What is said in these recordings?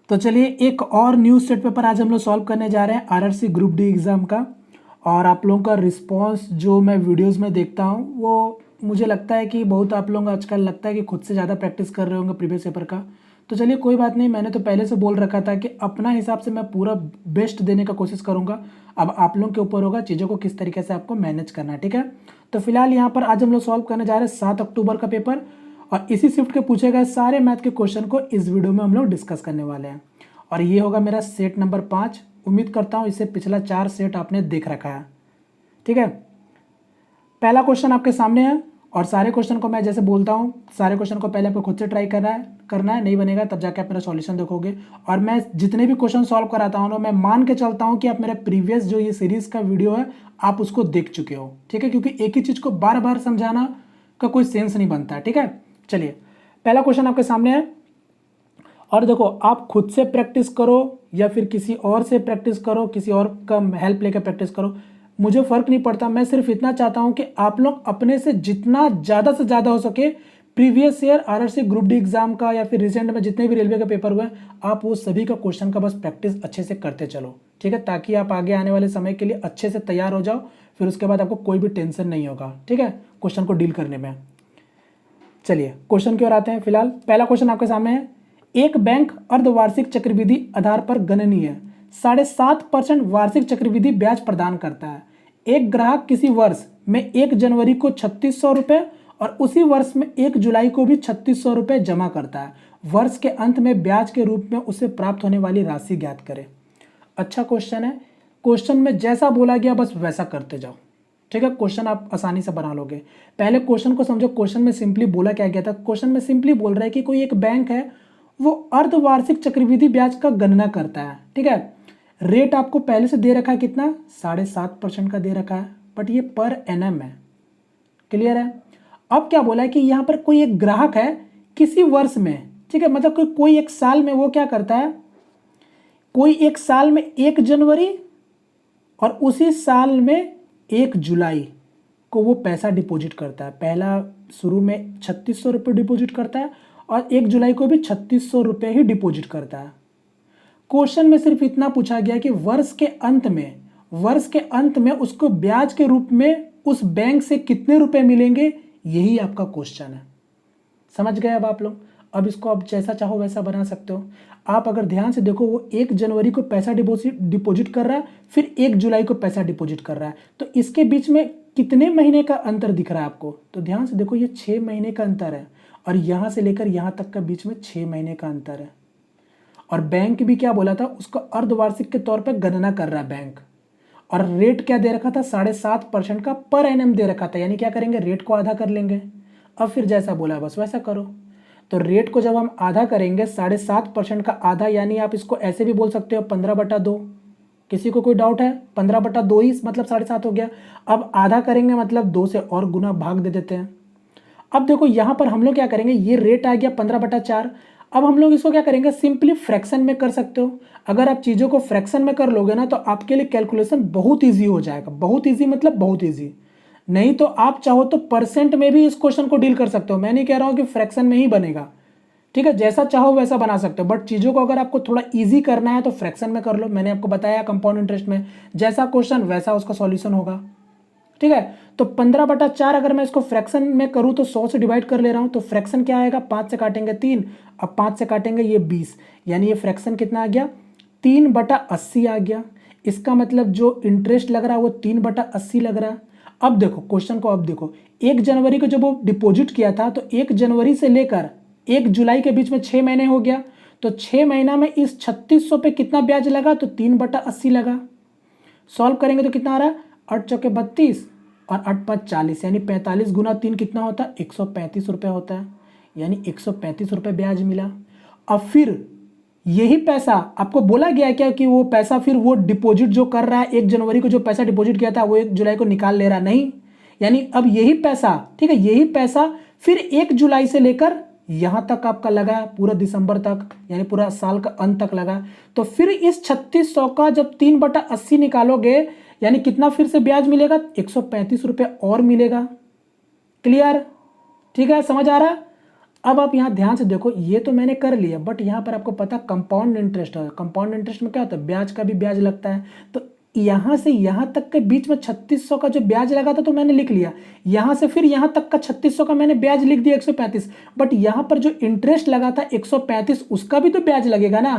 तो चलिए एक और न्यूज़ सेट पेपर आज हम लोग सॉल्व करने जा रहे हैं आरआरसी ग्रुप डी एग्ज़ाम का। और आप लोगों का रिस्पांस जो मैं वीडियोस में देखता हूँ वो मुझे लगता है कि बहुत आप लोगों को आजकल लगता है कि खुद से ज़्यादा प्रैक्टिस कर रहे होंगे प्रीवियस पेपर का। तो चलिए कोई बात नहीं, मैंने तो पहले से बोल रखा था कि अपना हिसाब से मैं पूरा बेस्ट देने का कोशिश करूँगा। अब आप लोगों के ऊपर होगा चीज़ों को किस तरीके से आपको मैनेज करना है, ठीक है। तो फिलहाल यहाँ पर आज हम लोग सॉल्व करने जा रहे हैं 7 अक्टूबर का पेपर, और इसी शिफ्ट के पूछे गए सारे मैथ के क्वेश्चन को इस वीडियो में हम लोग डिस्कस करने वाले हैं। और ये होगा मेरा सेट नंबर 5। उम्मीद करता हूँ इससे पिछला 4 सेट आपने देख रखा है, ठीक है। पहला क्वेश्चन आपके सामने है और सारे क्वेश्चन को मैं जैसे बोलता हूँ सारे क्वेश्चन को पहले आपको खुद से ट्राई करना है, नहीं बनेगा तब जाके आप मेरा सॉल्यूशन देखोगे। और मैं जितने भी क्वेश्चन सॉल्व कराता हूँ ना, मैं मान के चलता हूँ कि आप मेरा प्रीवियस जो ये सीरीज़ का वीडियो है आप उसको देख चुके हो, ठीक है, क्योंकि एक ही चीज़ को बार बार समझाना का कोई सेंस नहीं बनता, ठीक है। चलिए पहला क्वेश्चन आपके सामने है और देखो, आप खुद से प्रैक्टिस करो या फिर किसी और से प्रैक्टिस करो, किसी और का हेल्प लेकर प्रैक्टिस करो, मुझे फ़र्क नहीं पड़ता। मैं सिर्फ इतना चाहता हूं कि आप लोग अपने से जितना ज़्यादा से ज़्यादा हो सके previous year RRC group D exam का या फिर रिसेंट में जितने भी रेलवे के पेपर हुए आप वो सभी का क्वेश्चन का बस प्रैक्टिस अच्छे से करते चलो, ठीक है, ताकि आप आगे आने वाले समय के लिए अच्छे से तैयार हो जाओ। फिर उसके बाद आपको कोई भी टेंशन नहीं होगा, ठीक है, क्वेश्चन को डील करने में। चलिए क्वेश्चन की ओर आते हैं। फिलहाल पहला क्वेश्चन आपके सामने है, एक बैंक अर्धवार्षिक चक्रवृद्धि आधार पर गणनीय 7.5% वार्षिक चक्रवृद्धि ब्याज प्रदान करता है। एक ग्राहक किसी वर्ष में 1 जनवरी को 3600 रुपये और उसी वर्ष में 1 जुलाई को भी 3600 रुपये जमा करता है। वर्ष के अंत में ब्याज के रूप में उसे प्राप्त होने वाली राशि ज्ञात करें। अच्छा क्वेश्चन है, क्वेश्चन में जैसा बोला गया बस वैसा करते जाओ, ठीक है, क्वेश्चन आप आसानी से बना लोगे। पहले क्वेश्चन को समझो, क्वेश्चन में सिंपली बोला क्या गया था। क्वेश्चन में सिंपली बोल रहा है कि कोई एक बैंक है वो अर्धवार्षिक चक्रवृद्धि ब्याज का गणना करता है, ठीक है। रेट आपको पहले से दे रखा है कितना, 7.5% का दे रखा है, बट ये पर एनएम है, क्लियर है। अब क्या बोला है कि यहाँ पर कोई एक ग्राहक है किसी वर्ष में, ठीक है, मतलब कोई एक साल में वो क्या करता है, कोई एक साल में 1 जनवरी और उसी साल में 1 जुलाई को वो पैसा डिपॉजिट करता है। पहला शुरू में 3600 रुपये डिपॉजिट करता है और 1 जुलाई को भी 3600 रुपये ही डिपॉजिट करता है। क्वेश्चन में सिर्फ इतना पूछा गया कि वर्ष के अंत में उसको ब्याज के रूप में उस बैंक से कितने रुपए मिलेंगे, यही आपका क्वेश्चन है। समझ गए अब आप लोग। अब इसको आप जैसा चाहो वैसा बना सकते हो। आप अगर ध्यान से देखो, वो 1 जनवरी को पैसा डिपॉजिट कर रहा है, फिर 1 जुलाई को पैसा डिपॉजिट कर रहा है, तो इसके बीच में कितने महीने का अंतर दिख रहा है आपको, तो ध्यान से देखो, ये 6 महीने का अंतर है और यहाँ से लेकर यहाँ तक का बीच में 6 महीने का अंतर है। और बैंक भी क्या बोला था, उसको अर्धवार्षिक के तौर पर गणना कर रहा है बैंक, और रेट क्या दे रखा था, 7.5% का पर एनएम दे रखा था। यानी क्या करेंगे, रेट को आधा कर लेंगे। अब फिर जैसा बोला बस वैसा करो। तो रेट को जब हम आधा करेंगे, 7.5% का आधा, यानी आप इसको ऐसे भी बोल सकते हो 15/2। किसी को कोई डाउट है, 15/2 ही मतलब 7.5 हो गया। अब आधा करेंगे मतलब 2 से और गुना भाग दे देते हैं। अब देखो यहाँ पर हम लोग क्या करेंगे, ये रेट आ गया 15/4। अब हम लोग इसको क्या करेंगे, सिंपली फ्रैक्शन में कर सकते हो। अगर आप चीज़ों को फ्रैक्शन में कर लोगे ना तो आपके लिए कैलकुलेशन बहुत ईजी हो जाएगा। बहुत ईजी मतलब बहुत ईजी। नहीं तो आप चाहो तो परसेंट में भी इस क्वेश्चन को डील कर सकते हो। मैं नहीं कह रहा हूँ कि फ्रैक्शन में ही बनेगा, ठीक है, जैसा चाहो वैसा बना सकते हो, बट चीज़ों को अगर आपको थोड़ा ईजी करना है तो फ्रैक्शन में कर लो। मैंने आपको बताया कंपाउंड इंटरेस्ट में जैसा क्वेश्चन वैसा उसका सॉल्यूशन होगा, ठीक है। तो 15/4 अगर मैं इसको फ्रैक्शन में करूं तो 100 से डिवाइड कर ले रहा हूं, तो फ्रैक्शन क्या आएगा, 5 से काटेंगे 3, अब 5 से काटेंगे ये 20, यानी ये फ्रैक्शन कितना आ गया, 3/80 आ गया। इसका मतलब जो इंटरेस्ट लग रहा है वो 3/80 लग रहा है। अब देखो क्वेश्चन को, अब देखो 1 जनवरी को जब वो डिपॉजिट किया था तो 1 जनवरी से लेकर 1 जुलाई के बीच में 6 महीने हो गया, तो 6 महीना में इस 3600 पे कितना ब्याज लगा, तो 3/80 लगा। सॉल्व करेंगे तो कितना आ रहा है, 8 चौके 32 और 8 5 40, यानी 45 गुना 3 कितना होता है, 135 रुपये होता है, यानी 135 रुपये ब्याज मिला। अब फिर यही पैसा आपको बोला गया क्या कि वो पैसा फिर वो डिपॉजिट जो कर रहा है 1 जनवरी को जो पैसा डिपॉजिट किया था वो 1 जुलाई को निकाल ले रहा, नहीं, यानी अब यही पैसा, ठीक है, यही पैसा फिर 1 जुलाई से लेकर यहाँ तक आपका लगा पूरा दिसंबर तक, यानी पूरा साल का अंत तक लगा। तो फिर इस 3600 का जब 3/80 निकालोगे यानी कितना फिर से ब्याज मिलेगा, 135 रुपये और मिलेगा। क्लियर, ठीक है, समझ आ रहा है। अब आप यहाँ ध्यान से देखो, ये तो मैंने कर लिया, बट यहाँ पर आपको पता कंपाउंड इंटरेस्ट है। कंपाउंड इंटरेस्ट में क्या होता है, ब्याज का भी ब्याज लगता है। तो यहाँ से यहाँ तक के बीच में 3600 का जो ब्याज लगा था तो मैंने लिख लिया, यहाँ से फिर यहाँ तक का 3600 का मैंने ब्याज लिख दिया 135, बट यहाँ पर जो इंटरेस्ट लगा था 135 उसका भी तो ब्याज लगेगा ना।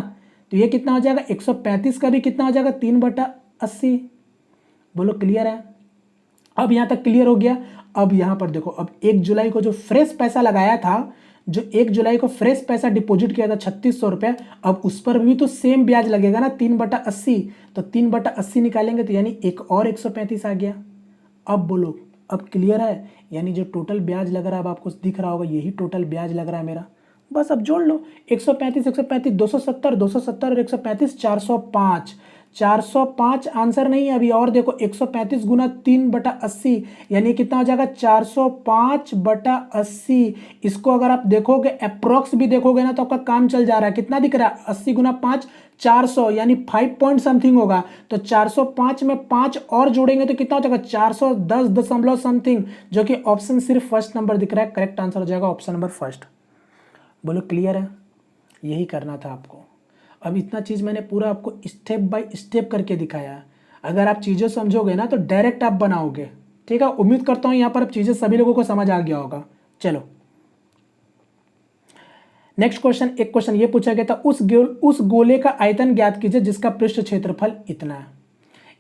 तो ये कितना हो जाएगा, 135 का भी कितना हो जाएगा, 3/80। बोलो क्लियर है। अब यहाँ तक क्लियर हो गया। अब यहाँ पर देखो, अब 1 जुलाई को जो फ्रेश पैसा लगाया था, जो 1 जुलाई को फ्रेश पैसा डिपॉजिट किया था 3600 रुपये, अब उस पर भी तो सेम ब्याज लगेगा ना, 3/80। तो 3/80 निकालेंगे तो यानी एक और 135 आ गया। अब बोलो, अब क्लियर है। यानी जो टोटल ब्याज लग रहा है, अब आपको दिख रहा होगा, यही टोटल ब्याज लग रहा है मेरा। बस अब जोड़ लो, 135 135 270 270 और 135 405। 405 आंसर नहीं है अभी, और देखो 135 गुना 3/80 यानी कितना हो जाएगा, 405/80। इसको अगर आप देखोगे अप्रोक्स भी देखोगे ना तो आपका काम चल जा रहा है। कितना दिख रहा है, 80 गुना 5 400 यानी 5 पॉइंट समथिंग होगा। तो 405 में 5 और जोड़ेंगे तो कितना हो जाएगा, 410 दशमलव समथिंग, जो कि ऑप्शन सिर्फ फर्स्ट नंबर दिख रहा है। करेक्ट आंसर हो जाएगा ऑप्शन नंबर फर्स्ट। बोलो क्लियर है। यही करना था आपको। अब इतना चीज़ मैंने पूरा आपको स्टेप बाय स्टेप करके दिखाया है। अगर आप चीज़ें समझोगे ना तो डायरेक्ट आप बनाओगे। ठीक है, उम्मीद करता हूँ यहाँ पर अब चीज़ें सभी लोगों को समझ आ गया होगा। चलो नेक्स्ट क्वेश्चन। एक क्वेश्चन ये पूछा गया था, उस गोले का आयतन ज्ञात कीजिए जिसका पृष्ठ क्षेत्रफल इतना है।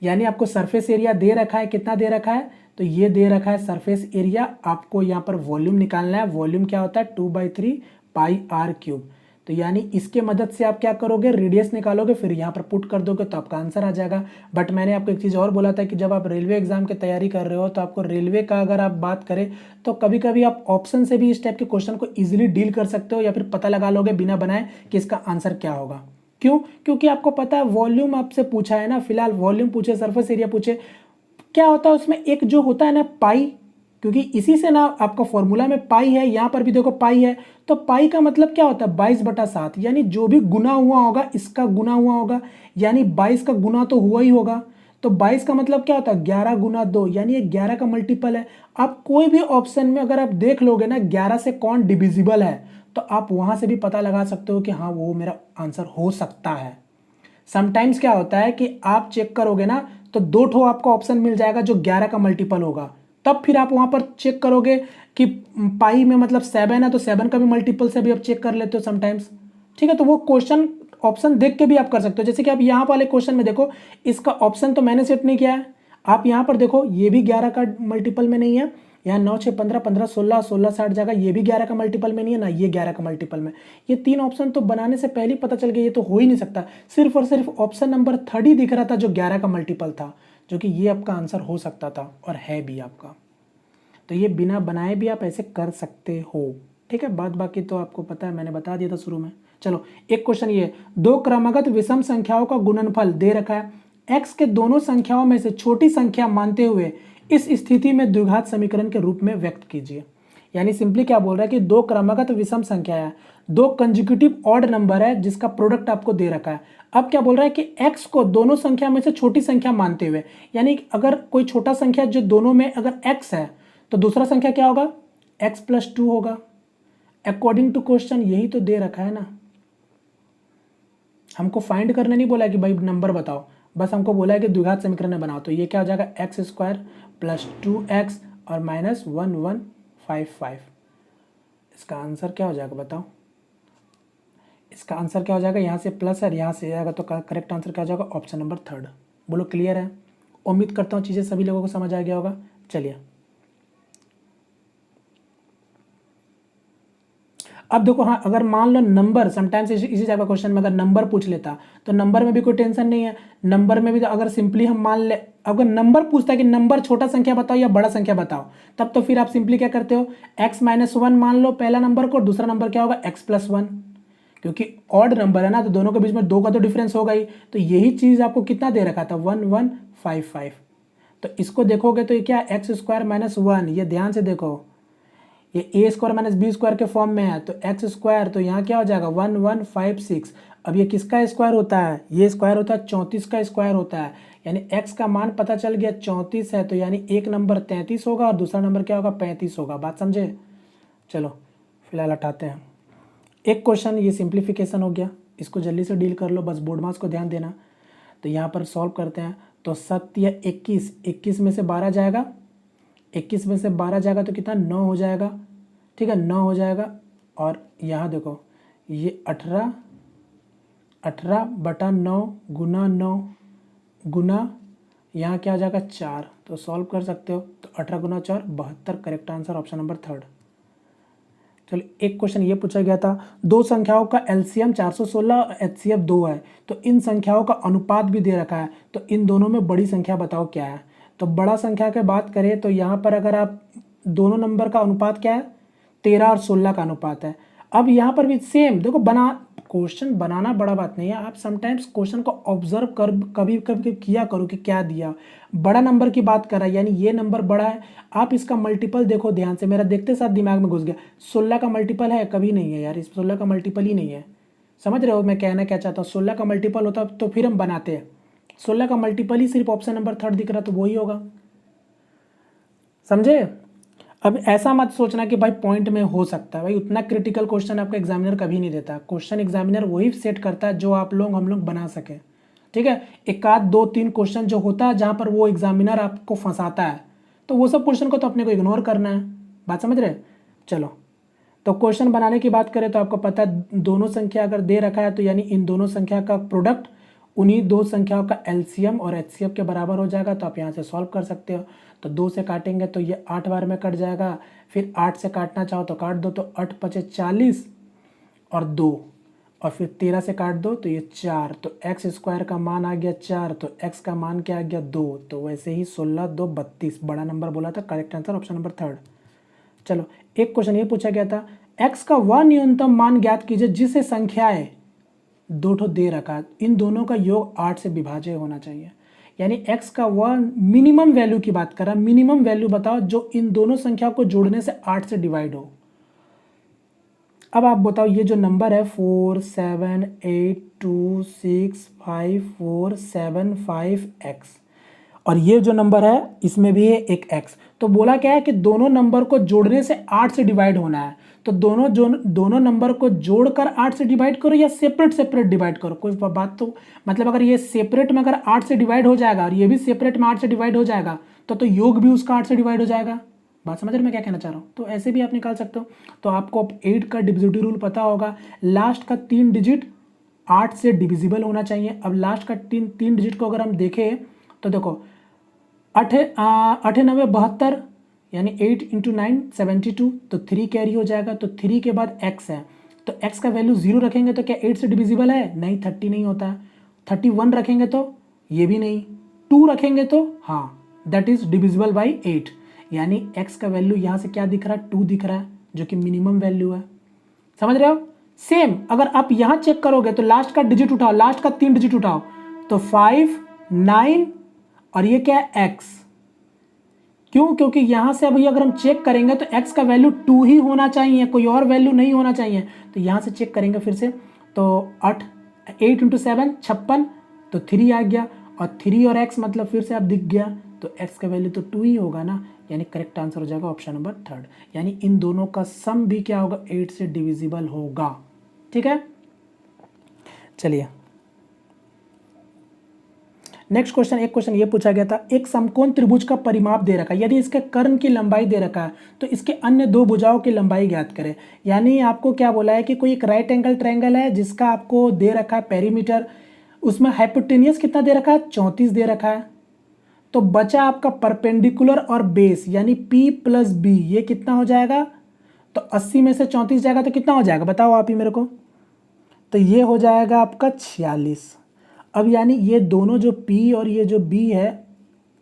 यानी आपको सरफेस एरिया दे रखा है, कितना दे रखा है, तो ये दे रखा है सरफेस एरिया। आपको यहाँ पर वॉल्यूम निकालना है। वॉल्यूम क्या होता है, 2/3 πr³। तो यानी इसके मदद से आप क्या करोगे, रेडियस निकालोगे, फिर यहाँ पर पुट कर दोगे तो आपका आंसर आ जाएगा। बट मैंने आपको एक चीज़ और बोला था कि जब आप रेलवे एग्जाम की तैयारी कर रहे हो तो आपको रेलवे का अगर आप बात करें तो कभी कभी आप ऑप्शन से भी इस टाइप के क्वेश्चन को ईजिली डील कर सकते हो, या फिर पता लगा लोगे बिना बनाए कि इसका आंसर क्या होगा। क्यों, क्योंकि आपको पता है वॉल्यूम आपसे पूछा है ना, फिलहाल वॉल्यूम पूछे, सरफेस एरिया पूछे, क्या होता है उसमें एक जो होता है ना पाई, क्योंकि इसी से ना आपका फॉर्मूला में पाई है, यहाँ पर भी देखो पाई है। तो पाई का मतलब क्या होता है, 22/7, यानी जो भी गुना हुआ होगा इसका गुना हुआ होगा, यानी 22 का गुना तो हुआ ही होगा। तो 22 का मतलब क्या होता है, 11 गुना 2, यानी ये 11 का मल्टीपल है। आप कोई भी ऑप्शन में अगर आप देख लोगे ना 11 से कौन डिविजिबल है, तो आप वहां से भी पता लगा सकते हो कि हाँ वो मेरा आंसर हो सकता है। समटाइम्स क्या होता है कि आप चेक करोगे ना तो 2 ठो आपको ऑप्शन मिल जाएगा जो 11 का मल्टीपल होगा, तब फिर आप वहां पर चेक करोगे कि पाई में मतलब 7 है तो 7 का भी मल्टीपल से भी आप चेक कर लेते हो समटाइम्स। ठीक है, तो वो क्वेश्चन ऑप्शन देख के भी आप कर सकते हो। जैसे कि आप यहाँ वाले क्वेश्चन में देखो, इसका ऑप्शन तो मैंने सेट नहीं किया है। आप यहाँ पर देखो, ये भी 11 का मल्टीपल में नहीं है। यहाँ 9 6 15 15 16 16 60 जाएगा, ये भी 11 का मल्टीपल में नहीं है ना, ये 11 का मल्टीपल में। ये 3 ऑप्शन तो बनाने से पहले ही पता चल गया ये तो हो ही नहीं सकता। सिर्फ और सिर्फ ऑप्शन नंबर 3 ही दिख रहा था जो 11 का मल्टीपल था, जो कि ये आपका आंसर हो सकता था और है भी आपका। तो ये बिना बनाए भी आप ऐसे कर सकते हो। ठीक है, बात बाकी तो आपको पता है, मैंने बता दिया था शुरू में। चलो एक क्वेश्चन ये, 2 क्रमागत विषम संख्याओं का गुणनफल दे रखा है, x के दोनों संख्याओं में से छोटी संख्या मानते हुए इस स्थिति में द्विघात समीकरण के रूप में व्यक्त कीजिए। यानी सिंपली क्या बोल रहा है कि 2 क्रमागत विषम संख्या है, 2 कंजिक्यूटिव ऑड नंबर है जिसका प्रोडक्ट आपको दे रखा है। अब क्या बोल रहा है कि x को दोनों संख्या में से छोटी संख्या मानते हुए, यानी अगर कोई छोटा संख्या जो दोनों में अगर x है तो दूसरा संख्या क्या होगा, x+2 होगा। अकॉर्डिंग टू क्वेश्चन यही तो दे रखा है ना, हमको फाइंड करने नहीं बोला है कि भाई नंबर बताओ, बस हमको बोला है कि द्विघात समीकरण बनाओ। तो ये क्या हो जाएगा, x² + 2x और -1155। इसका आंसर क्या हो जाएगा बताओ, इसका आंसर क्या हो जाएगा, यहाँ से प्लस है यहाँ से जाएगा, तो करेक्ट आंसर क्या हो जाएगा, ऑप्शन नंबर 3। बोलो क्लियर है। उम्मीद करता हूँ चीज़ें सभी लोगों को समझ आ गया होगा। चलिए अब देखो, हाँ अगर मान लो नंबर, समटाइम्स इसी टाइप का क्वेश्चन में अगर नंबर पूछ लेता तो नंबर में भी कोई टेंशन नहीं है। नंबर में भी तो अगर सिंपली हम मान ले, अगर नंबर पूछता है कि नंबर छोटा संख्या बताओ या बड़ा संख्या बताओ, तब तो फिर आप सिंपली क्या करते हो, x-1 मान लो पहला नंबर को, दूसरा नंबर क्या होगा x+1, क्योंकि ऑड नंबर है ना तो दोनों के बीच में 2 का तो डिफरेंस होगा ही। तो यही चीज़ आपको कितना दे रखा था, 1155। तो इसको देखोगे तो ये क्या, x² - 1, ये ध्यान से देखो, ये a² - b² के फॉर्म में है, तो x², तो यहाँ क्या हो जाएगा 1156। अब ये किसका स्क्वायर होता है, ये स्क्वायर होता है 34 का स्क्वायर होता है, यानी x का मान पता चल गया 34 है, तो यानी एक नंबर 33 होगा और दूसरा नंबर क्या होगा 35 होगा। बात समझे। चलो फिलहाल हटाते हैं। एक क्वेश्चन ये सिंप्लीफिकेशन हो गया, इसको जल्दी से डील कर लो, बस बोर्ड मार्क्स को ध्यान देना। तो यहाँ पर सॉल्व करते हैं। तो 7 या 21, 21 में से 12 जाएगा, 21 में से 12 जाएगा तो कितना 9 हो जाएगा, ठीक है 9 हो जाएगा। और यहाँ देखो ये 18 बटा 9 गुना 9 गुना यहाँ क्या हो जाएगा 4, तो सॉल्व कर सकते हो। तो 18 गुना 4 72, करेक्ट आंसर ऑप्शन नंबर 3। चलिए एक क्वेश्चन ये पूछा गया था, दो संख्याओं का एलसीएम 416 और एचसीएफ 2 है, तो इन संख्याओं का अनुपात भी दे रखा है, तो इन दोनों में बड़ी संख्या बताओ क्या है। तो बड़ा संख्या की बात करें तो यहाँ पर अगर आप दोनों नंबर का अनुपात क्या है, 13 और 16 का अनुपात है। अब यहाँ पर भी सेम देखो, क्वेश्चन बनाना बड़ा बात नहीं है, आप समटाइम्स क्वेश्चन को ऑब्जर्व कर कभी कभी किया करो कि क्या दिया। बड़ा नंबर की बात कर रहा है यानी ये नंबर बड़ा है, आप इसका मल्टीपल देखो ध्यान से, मेरा देखते साथ दिमाग में घुस गया। 16 का मल्टीपल है, कभी नहीं है यार, इस 16 का मल्टीपल ही नहीं है। समझ रहे हो मैं कहना क्या चाहता हूँ, 16 का मल्टीपल होता तो फिर हम बनाते हैं, 16 का मल्टीपल ही सिर्फ ऑप्शन नंबर 3 दिख रहा तो वही होगा, समझे। अब ऐसा मत सोचना कि भाई पॉइंट में हो सकता है, भाई उतना क्रिटिकल क्वेश्चन आपका एग्जामिनर कभी नहीं देता। क्वेश्चन एग्जामिनर वही सेट करता है जो आप लोग हम लोग बना सके, ठीक है। एक आध 2-3 क्वेश्चन जो होता है जहाँ पर वो एग्जामिनर आपको फंसाता है, तो वो सब क्वेश्चन को तो अपने को इग्नोर करना है, बात समझ रहे। चलो तो क्वेश्चन बनाने की बात करें तो आपको पता है दोनों संख्या अगर दे रखा है तो यानी इन दोनों संख्या का प्रोडक्ट उन्हीं दो संख्याओं का एलसीएम और एचसीएफ के बराबर हो जाएगा। तो आप यहाँ से सॉल्व कर सकते हो। तो 2 से काटेंगे तो ये 8 बार में कट जाएगा, फिर 8 से काटना चाहो तो काट दो, तो 8 पचे 40 और 2, और फिर 13 से काट दो तो ये 4, तो एक्स स्क्वायर का मान आ गया 4, तो एक्स का मान क्या आ गया 2। तो वैसे ही 16 2 32 बड़ा नंबर बोला था, करेक्ट आंसर ऑप्शन नंबर 3। चलो एक क्वेश्चन ये पूछा गया था, एक्स का वह न्यूनतम मान ज्ञात कीजिए जिसे संख्याएं दो ठो दे रखा है, इन दोनों का योग 8 से विभाज्य होना चाहिए। यानी x का वह मिनिमम वैल्यू की बात कर रहा है, मिनिमम वैल्यू बताओ जो इन दोनों संख्या को जोड़ने से 8 से डिवाइड हो। अब आप बताओ ये जो नंबर है 4 7 8 2 6 5 4 7 5 x, और ये जो नंबर है इसमें भी है एक x। तो बोला क्या है कि दोनों नंबर को जोड़ने से 8 से डिवाइड होना है। तो दोनों नंबर को जोड़कर 8 से डिवाइड करो या सेपरेट डिवाइड करो, कोई बात तो मतलब अगर ये सेपरेट में अगर 8 से डिवाइड हो जाएगा और ये भी सेपरेट में 8 से डिवाइड हो जाएगा तो योग भी उसका 8 से डिवाइड हो जाएगा। बात समझ रहे मैं क्या कहना चाह रहा हूँ। तो ऐसे भी आप निकाल सकते हो। तो आपको अब 8 का डिविजिबिलिटी रूल पता होगा, लास्ट का 3 डिजिट 8 से डिविजिबल होना चाहिए। अब लास्ट का 3 डिजिट को अगर हम देखें तो देखो 98 72 यानी 8 × 9 72, तो 3 कैरी हो जाएगा। तो 3 के बाद x है, तो x का वैल्यू 0 रखेंगे तो क्या 8 से डिविजिबल है, नहीं 30 नहीं होता है। 31 रखेंगे तो ये भी नहीं, 2 रखेंगे तो हाँ दैट इज डिविजिबल बाई 8, यानी x का वैल्यू यहाँ से क्या दिख रहा है 2 दिख रहा है जो कि मिनिमम वैल्यू है। समझ रहे हो। सेम अगर आप यहाँ चेक करोगे तो लास्ट का डिजिट उठाओ, लास्ट का 3 डिजिट उठाओ तो 5 9 और ये क्या है x, क्यों, क्योंकि यहां से अभी अगर हम चेक करेंगे तो x का वैल्यू 2 ही होना चाहिए, कोई और वैल्यू नहीं होना चाहिए। तो यहां से चेक करेंगे फिर से, तो 8 × 7 56, तो 3 आ गया, और 3 और x मतलब फिर से आप दिख गया, तो x का वैल्यू तो 2 ही होगा ना, यानी करेक्ट आंसर हो जाएगा ऑप्शन नंबर 3। यानी इन दोनों का सम भी क्या होगा 8 से डिविजिबल होगा। ठीक है, चलिए नेक्स्ट क्वेश्चन। एक क्वेश्चन ये पूछा गया था, एक समकोण त्रिभुज का परिमाप दे रखा है, यदि इसके कर्ण की लंबाई दे रखा है तो इसके अन्य दो भुजाओं की लंबाई ज्ञात करें। यानी आपको क्या बोला है कि कोई एक राइट एंगल ट्रायंगल है जिसका आपको दे रखा है पेरीमीटर, उसमें हाइपोटेनियस कितना दे रखा है 34 दे रखा है। तो बचा आपका परपेंडिकुलर और बेस यानी P + B, ये कितना हो जाएगा, तो 80 में से 34 जाएगा तो कितना हो जाएगा बताओ आप ही मेरे को, तो ये हो जाएगा आपका 46। अब यानी ये दोनों जो P और ये जो B है,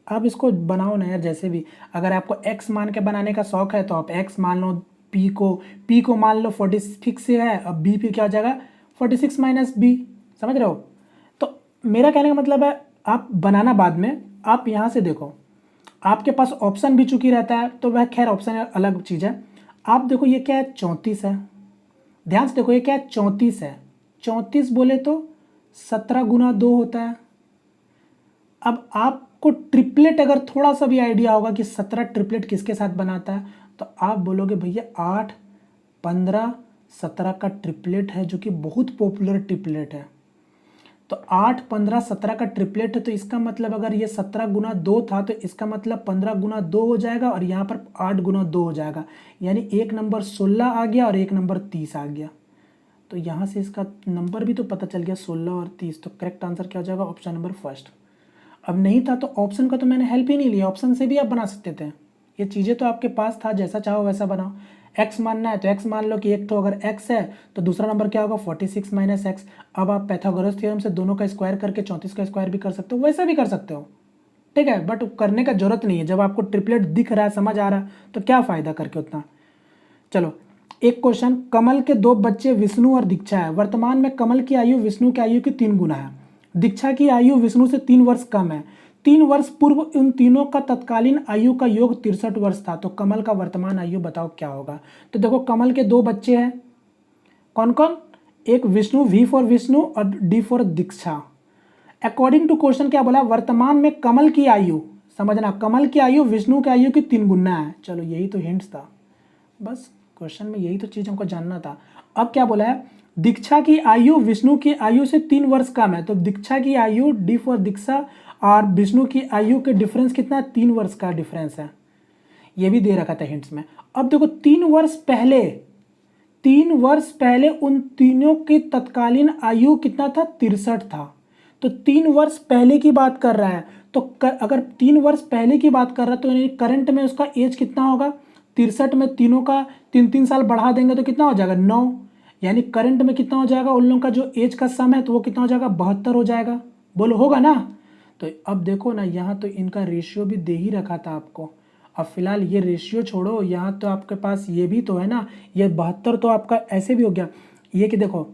आप इसको बनाओ ना यार, जैसे भी अगर आपको x मान के बनाने का शौक है तो आप x मान लो, P को मान लो 46 से है, अब B फिर क्या हो जाएगा 46 - B, समझ रहे हो। तो मेरा कहने का मतलब है आप बनाना बाद में, आप यहाँ से देखो आपके पास ऑप्शन भी चूंकि रहता है तो वह खैर ऑप्शन अलग चीज़ है। आप देखो ये क्या है 34 है, ध्यान से देखो ये क्या है 34 है, 34 बोले तो 17 × 2 होता है। अब आपको ट्रिपलेट अगर थोड़ा सा भी आइडिया होगा कि 17 ट्रिपलेट किसके साथ बनाता है, तो आप बोलोगे भैया 8 15 17 का ट्रिपलेट है जो कि बहुत पॉपुलर ट्रिपलेट है। तो 8 15 17 का ट्रिपलेट है, तो इसका मतलब अगर ये 17 गुना 2 था तो इसका मतलब 15 गुना 2 हो जाएगा और यहाँ पर 8 गुना 2 हो जाएगा, यानी एक नंबर 16 आ गया और एक नंबर 30 आ गया। तो यहाँ से इसका नंबर भी तो पता चल गया 16 और 30। तो करेक्ट आंसर क्या हो जाएगा? Option number first. अब नहीं था तो ऑप्शन का तो मैंने हेल्प ही नहीं लिया, ऑप्शन से भी आप बना सकते थे। ये चीज़ें तो आपके पास था, जैसा चाहो वैसा बनाओ। x मानना है तो x मान लो कि एक तो अगर x है तो दूसरा नंबर क्या होगा? 46 माइनस x। अब आप पैथागोरस थ्योरम से दोनों का स्क्वायर करके 34 का स्क्वायर भी कर सकते हो, वैसा भी कर सकते हो, ठीक है। बट करने का जरूरत नहीं है, जब आपको ट्रिपलेट दिख रहा है, समझ आ रहा है, तो क्या फ़ायदा करके उतना। चलो एक क्वेश्चन, कमल के 2 बच्चे विष्णु और दीक्षा है। वर्तमान में कमल की आयु विष्णु की आयु की 3 गुना है। दीक्षा की आयु विष्णु से 3 वर्ष कम है। 3 वर्ष पूर्व उन तीनों का तत्कालीन आयु का योग 63 वर्ष था। तो कमल का वर्तमान आयु बताओ क्या होगा? तो देखो कमल के 2 बच्चे हैं, कौन कौन? एक विष्णु, वी फॉर विष्णु और D for Diksha. According to question क्या बोला? वर्तमान में कमल की आयु, समझना, कमल की आयु विष्णु की आयु की 3 गुना है। चलो यही तो हिंट्स था, बस क्वेश्चन में यही तो चीज़ हमको जानना था। अब क्या बोला है? दीक्षा की आयु विष्णु की आयु से 3 वर्ष कम है। तो दीक्षा की आयु, डी फॉर दीक्षा, और विष्णु की आयु के डिफरेंस कितना है? 3 वर्ष का डिफरेंस है, ये भी दे रखा था हिंट्स में। अब देखो 3 वर्ष पहले, 3 वर्ष पहले उन तीनों की तत्कालीन आयु कितना था? 63 था। तो 3 वर्ष पहले की बात कर रहा है, तो अगर 3 वर्ष पहले की बात कर रहा है तो करंट में उसका एज कितना होगा? 63 में तीनों का 3 साल बढ़ा देंगे तो कितना हो जाएगा? 9। यानी करंट में कितना हो जाएगा? उन लोगों का जो एज का सम है तो वो कितना हो जाएगा? 72 हो जाएगा। बोलो होगा ना? तो अब देखो ना, यहाँ तो इनका रेशियो भी दे ही रखा था आपको। अब फिलहाल ये रेशियो छोड़ो, यहाँ तो आपके पास ये भी तो है ना, ये 72 तो आपका ऐसे भी हो गया। ये कि देखो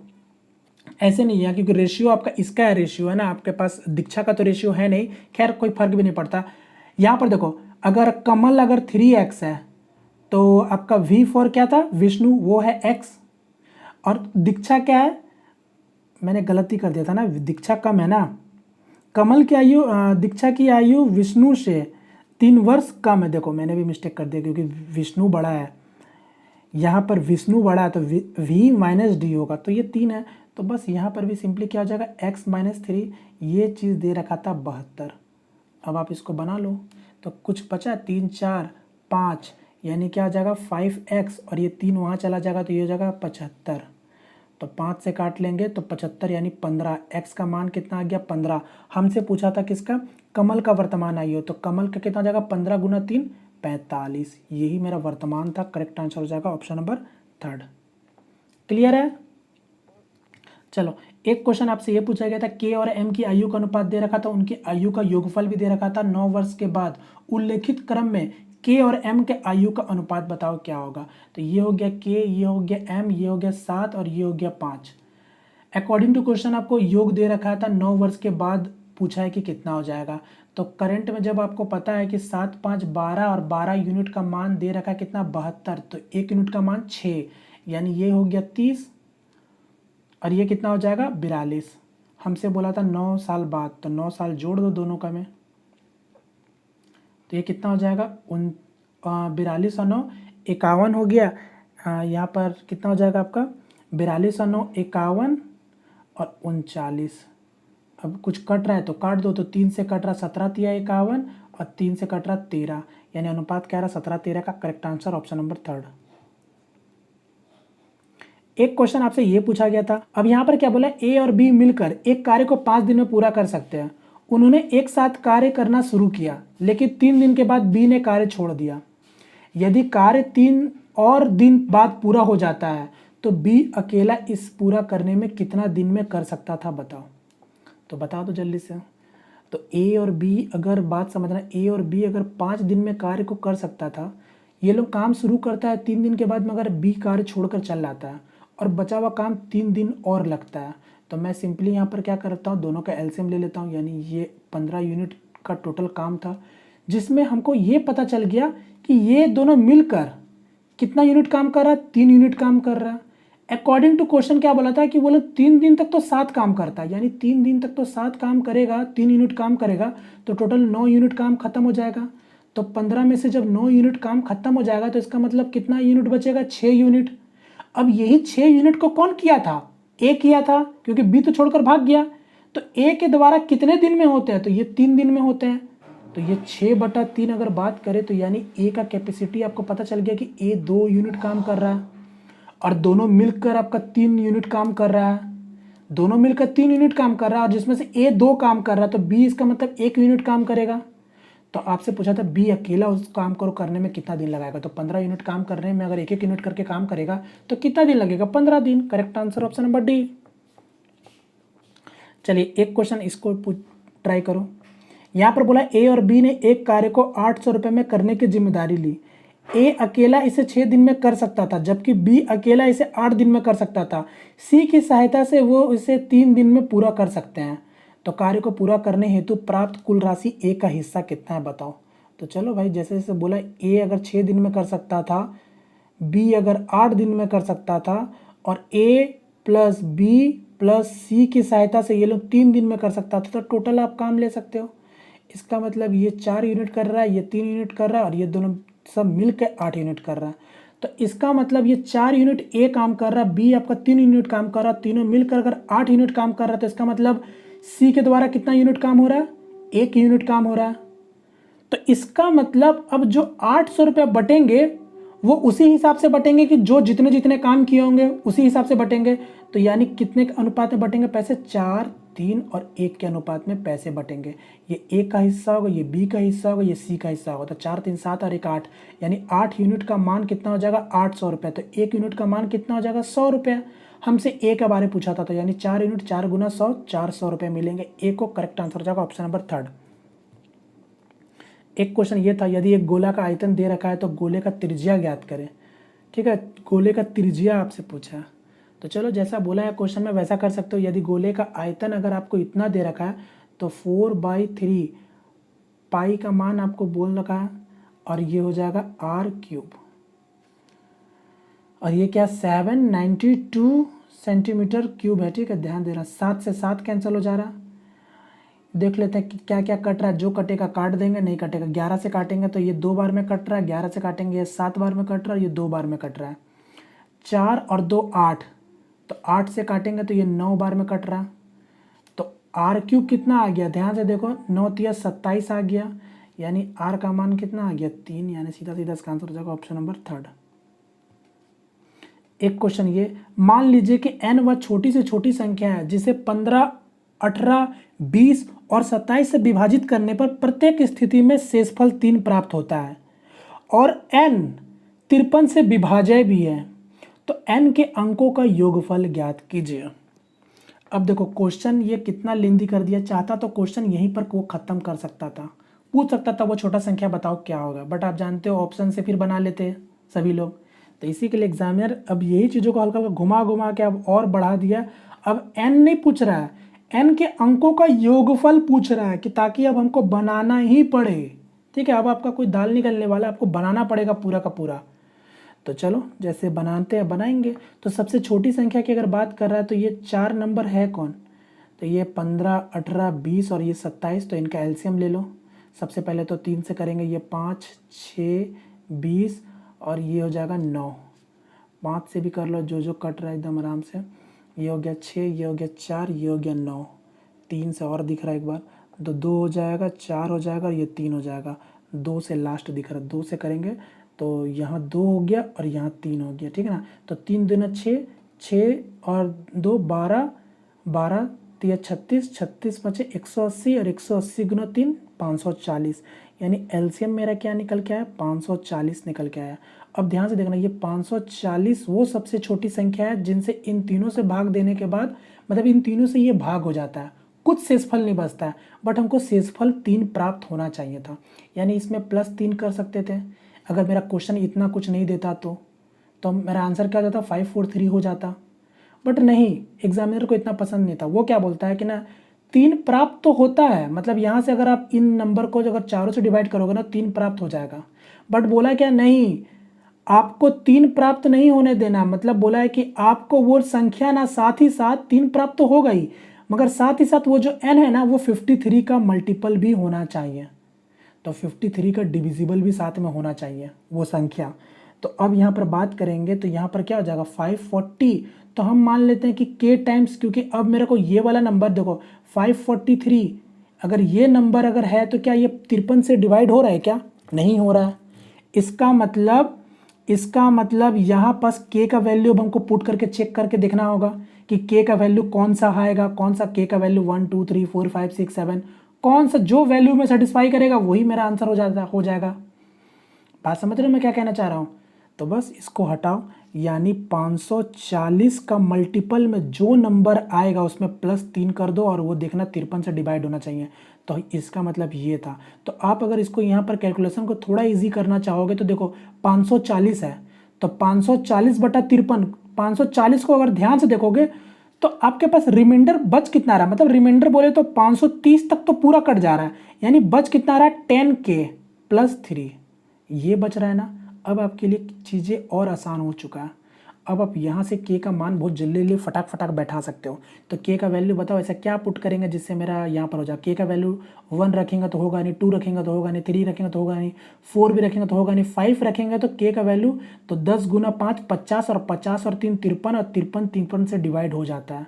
ऐसे नहीं है, क्योंकि रेशियो आपका इसका है, रेशियो है ना आपके पास, दीक्षा का तो रेशियो है नहीं, खैर कोई फर्क भी नहीं पड़ता। यहाँ पर देखो अगर कमल अगर 3x है तो आपका v फॉर क्या था? विष्णु, वो है x, और दीक्षा क्या है? मैंने गलती कर दिया था ना, दीक्षा कम है ना। कमल की आयु, दीक्षा की आयु विष्णु से 3 वर्ष कम है। देखो मैंने भी मिस्टेक कर दिया क्योंकि विष्णु बड़ा है, यहाँ पर विष्णु बड़ा है तो v माइनस डी होगा, तो ये 3 है। तो बस यहाँ पर भी सिंपली क्या हो जाएगा? x माइनस 3, ये चीज़ दे रखा था 72। अब आप इसको बना लो तो कुछ बचा 3 4 5, यानी क्या आ जाएगा? 5x, और ये 3 वहाँ चला जाएगा तो ये हो जाएगा 75। तो 5 से काट लेंगे तो 75 यानी 15। x का मान कितना आ गया? 15। हमसे पूछा था किसका? कमल का वर्तमान आयु, तो कमल का कितना आ जाएगा? 15 गुना 3 45। यही मेरा वर्तमान था। करेक्ट आंसर हो जाएगा ऑप्शन नंबर 3। क्लियर है? चलो एक क्वेश्चन आपसे ये पूछा गया था, के और एम की आयु का अनुपात दे रखा था, उनकी आयु का योगफल भी दे रखा था। 9 वर्ष के बाद उल्लेखित क्रम में के और एम के आयु का अनुपात बताओ क्या होगा? तो ये हो गया के, ये हो गया एम, ये हो गया 7 और ये हो गया 5। अकॉर्डिंग टू क्वेश्चन आपको योग दे रखा था, 9 वर्ष के बाद पूछा है कि कितना हो जाएगा। तो करंट में जब आपको पता है कि 7 5 12 और 12 यूनिट का मान दे रखा है कितना? 72, तो 1 यूनिट का मान 6, यानी ये हो गया 30 और ये कितना हो जाएगा? 42। हमसे बोला था 9 साल बाद, तो 9 साल जोड़ दो दोनों का में, तो ये कितना हो जाएगा? 42 और 9 51 हो गया। यहाँ पर कितना हो जाएगा आपका? 42 और 9 51 और 39। अब कुछ कट रहा है तो काट दो, तो 3 से कट रहा 17 तिया 51 और 3 से कट रहा 13, यानी अनुपात क्या रहा? 17 13 का। Correct answer option number 3। एक क्वेश्चन आपसे ये पूछा गया था, अब यहाँ पर क्या बोला? ए और बी मिलकर एक कार्य को 5 दिन में पूरा कर सकते हैं। उन्होंने एक साथ कार्य करना शुरू किया, लेकिन 3 दिन के बाद बी ने कार्य छोड़ दिया। यदि कार्य 3 और दिन बाद पूरा हो जाता है तो बी अकेला इस पूरा करने में कितना दिन में कर सकता था? बताओ। तो बता दो जल्दी से। तो ए और बी, अगर बात समझना, ए और बी अगर 5 दिन में कार्य को कर सकता था, ये लोग काम शुरू करता है 3 दिन के बाद, मगर बी कार्य छोड़कर चल जाता है और बचा हुआ काम 3 दिन और लगता है। तो मैं सिंपली यहाँ पर क्या करता हूँ? दोनों का एलसीएम ले लेता हूँ, यानी ये 15 यूनिट का टोटल काम था, जिसमें हमको ये पता चल गया कि ये दोनों मिलकर कितना यूनिट काम कर रहा है? 3 यूनिट काम कर रहा है। अकॉर्डिंग टू क्वेश्चन क्या बोला था कि वो लोग 3 दिन तक तो 7 काम करता है, यानी 3 दिन तक तो 7 काम करेगा, 3 यूनिट काम करेगा, तो टोटल 9 यूनिट काम खत्म हो जाएगा। तो 15 में से जब 9 यूनिट काम खत्म हो जाएगा तो इसका मतलब कितना यूनिट बचेगा? 6 यूनिट। अब यही 6 यूनिट को कौन किया था, ए किया था, क्योंकि बी तो छोड़कर भाग गया। तो ए के द्वारा कितने दिन में होते हैं, तो ये 3 दिन में होते हैं। तो ये 6/3 अगर बात करें तो यानी ए का कैपेसिटी आपको पता चल गया कि ए 2 यूनिट काम कर रहा है और दोनों मिलकर आपका 3 यूनिट काम कर रहा है। दोनों मिलकर 3 यूनिट काम कर रहा है और जिसमें से ए 2 काम कर रहा है, तो बी इसका मतलब 1 यूनिट काम करेगा। तो आपसे पूछा था बी अकेला उस काम को करने में कितना दिन लगाएगा, तो 15 यूनिट काम करने में अगर 1-1 यूनिट करके काम करेगा तो कितना दिन लगेगा, 15 दिन। Correct answer option number D. चलिए एक क्वेश्चन इसको ट्राई करो। यहाँ पर बोला ए और बी ने एक कार्य को 800 रुपये में करने की जिम्मेदारी ली। ए अकेला इसे 6 दिन में कर सकता था जबकि बी अकेला इसे 8 दिन में कर सकता था। सी की सहायता से वो इसे 3 दिन में पूरा कर सकते हैं। तो कार्य को पूरा करने हेतु प्राप्त कुल राशि ए का हिस्सा कितना है बताओ। तो चलो भाई, जैसे जैसे बोला ए अगर 6 दिन में कर सकता था, बी अगर 8 दिन में कर सकता था और ए प्लस बी प्लस सी की सहायता से ये लोग 3 दिन में कर सकता था, तो टोटल आप काम ले सकते हो। इसका मतलब ये 4 यूनिट कर रहा है, ये 3 यूनिट कर रहा है और ये दोनों सब मिलकर 8 यूनिट कर रहा है। तो इसका मतलब ये 4 यूनिट ए काम कर रहा है, बी आपका 3 यूनिट काम कर रहा है, तीनों मिलकर अगर 8 यूनिट काम कर रहा है, तो इसका मतलब सी के द्वारा कितना यूनिट काम हो रहा है, 1 यूनिट काम हो रहा है। तो इसका मतलब अब जो 800 रुपये बटेंगे वो उसी हिसाब से बटेंगे कि जो जितने जितने काम किए होंगे उसी हिसाब से बटेंगे। तो यानी कितने के अनुपात में बटेंगे पैसे, 4, 3 और 1 के अनुपात में पैसे बटेंगे। ये ए का हिस्सा होगा, ये बी का हिस्सा होगा, ये सी का हिस्सा होगा। तो 4, 3, 7 और 1, 8, यानी 8 यूनिट का मान कितना हो जाएगा, 800 रुपये। तो 1 यूनिट का मान कितना हो जाएगा, 100 रुपये। हमसे ए के बारे में पूछा था, तो यानी 4 यूनिट 4 गुना 100, 400 रुपये मिलेंगे। ए को करेक्ट आंसर हो जाएगा ऑप्शन नंबर 3। एक क्वेश्चन ये था, यदि एक गोला का आयतन दे रखा है तो गोले का त्रिज्या ज्ञात करें। ठीक है, गोले का त्रिज्या आपसे पूछा, तो चलो जैसा बोला है क्वेश्चन में वैसा कर सकते हो। यदि गोले का आयतन अगर आपको इतना दे रखा है तो 4/3 पाई का मान आपको बोल रखा है और ये हो जाएगा r3। और ये क्या 792 सेंटीमीटर क्यूब है। ठीक है, ध्यान देना, 7 से 7 कैंसिल हो जा रहा है। देख लेते हैं कि क्या क्या कट रहा है। जो कटेगा काट देंगे, नहीं कटेगा 11 से काटेंगे तो ये 2 बार में कट रहा है, 11 से काटेंगे ये 7 बार में कट रहा है, ये 2 बार में कट रहा है। 4 और 2 8, तो 8 से काटेंगे तो ये 9 बार में कट रहा है। तो r³ कितना आ गया, ध्यान से देखो, 9 तिया 27 आ गया, यानी r का मान कितना आ गया 3, यानी सीधा सीधा इसका आंसर हो जाएगा ऑप्शन नंबर 3। एक क्वेश्चन ये, मान लीजिए कि n वह छोटी से छोटी संख्या है जिसे 15, 18, 20 और 27 से विभाजित करने पर प्रत्येक स्थिति में शेषफल 3 प्राप्त होता है और n 53 से विभाज्य भी है, तो n के अंकों का योगफल ज्ञात कीजिए। अब देखो क्वेश्चन ये कितना लेंदी कर दिया, चाहता तो क्वेश्चन यहीं पर वो खत्म कर सकता था, पूछ सकता था वो छोटा संख्या बताओ क्या होगा, बट आप जानते हो ऑप्शन से फिर बना लेते हैं सभी लोग। तो इसी के लिए एग्जामिनर अब यही चीज़ों को हल्का हल्का घुमा घुमा के अब और बढ़ा दिया। अब n नहीं पूछ रहा है, n के अंकों का योगफल पूछ रहा है कि ताकि अब हमको बनाना ही पड़े। ठीक है, अब आपका कोई दाल निकलने वाला, आपको बनाना पड़ेगा पूरा का पूरा। तो चलो जैसे बनाते हैं बनाएंगे। तो सबसे छोटी संख्या की अगर बात कर रहा है तो ये 4 नंबर है कौन, तो ये 15, 18, 20 और ये 27, तो इनका एलसीएम ले लो। सबसे पहले तो 3 से करेंगे, ये 5, 6, 20 और ये हो जाएगा 9। 5 से भी कर लो, जो जो कट रहा है एकदम आराम से। ये हो गया 6, ये हो गया 4, ये हो गया 9। 3 से और दिख रहा है एक बार, तो 2 हो जाएगा, 4 हो जाएगा और ये 3 हो जाएगा। 2 से लास्ट दिख रहा है, 2 से करेंगे तो यहाँ 2 हो गया और यहाँ 3 हो गया। ठीक है ना, तो 3 दूना 6, 6 और 2 12, 12 3 36, 36 बचे 180 और 180 गुना 3 540, यानी एलसीएम मेरा क्या निकल के आया, 540 निकल के आया। अब ध्यान से देखना, ये 540 वो सबसे छोटी संख्या है जिनसे इन तीनों से भाग देने के बाद, मतलब इन तीनों से ये भाग हो जाता है, कुछ शेषफल नहीं बचता है, बट हमको शेषफल 3 प्राप्त होना चाहिए था, यानी इसमें +3 कर सकते थे। अगर मेरा क्वेश्चन इतना कुछ नहीं देता तो मेरा आंसर क्या हो जाता, 543 हो जाता, बट नहीं, एग्जामिनर को इतना पसंद नहीं था। वो क्या बोलता है कि ना 3 प्राप्त तो होता है, मतलब यहाँ से अगर आप इन नंबर को अगर चारों से डिवाइड करोगे ना 3 प्राप्त हो जाएगा, बट बोला क्या नहीं, आपको 3 प्राप्त नहीं होने देना, मतलब बोला है कि आपको वो संख्या ना साथ ही साथ 3 प्राप्त तो होगा ही, मगर साथ ही साथ वो जो n है ना वो 53 का मल्टीपल भी होना चाहिए, तो 53 का डिविजिबल भी साथ में होना चाहिए वो संख्या। तो अब यहाँ पर बात करेंगे तो यहाँ पर क्या हो जाएगा 540। तो हम मान लेते हैं कि के टाइम्स, क्योंकि अब मेरे को ये वाला नंबर देखो 543, अगर ये नंबर अगर है तो क्या ये 53 से डिवाइड हो रहा है क्या? नहीं हो रहा है। इसका मतलब यहाँ पास के का वैल्यू अब हमको पुट करके चेक करके देखना होगा कि के का वैल्यू कौन सा आएगा, कौन सा के का वैल्यू 1 2 3 4 5 6 7, कौन सा जो वैल्यू में सेटिस्फाई करेगा वही मेरा आंसर हो जाएगा। बात समझ रहे हो मैं क्या कहना चाह रहा हूँ? तो बस इसको हटाओ, यानी 540 का मल्टीपल में जो नंबर आएगा उसमें +3 कर दो और वो देखना 53 से डिवाइड होना चाहिए। तो इसका मतलब ये था। तो आप अगर इसको यहाँ पर कैलकुलेशन को थोड़ा इजी करना चाहोगे तो देखो 540 है, तो 540 बटा 53, 540 को अगर ध्यान से देखोगे तो आपके पास रिमाइंडर बच कितना रहा, मतलब रिमाइंडर बोले तो 530 तक तो पूरा कट जा रहा है, यानी बच कितना रहा है 10K + 3, ये बच रहा है ना। अब आपके लिए चीज़ें और आसान हो चुका है। अब आप यहाँ से के का मान बहुत जल्दी फटाक फटाक बैठा सकते हो। तो के का वैल्यू बताओ ऐसा क्या पुट करेंगे जिससे मेरा यहाँ पर हो जाए। के का वैल्यू 1 रखेंगे तो होगा नहीं, 2 रखेंगे तो होगा नहीं, 3 रखेंगे तो होगा नहीं, 4 भी रखेंगे तो होगा नहीं, 5 रखेंगे तो के का वैल्यू तो 10 गुना 5 50, और 50 और 3 53, और 53 53 से डिवाइड हो जाता है।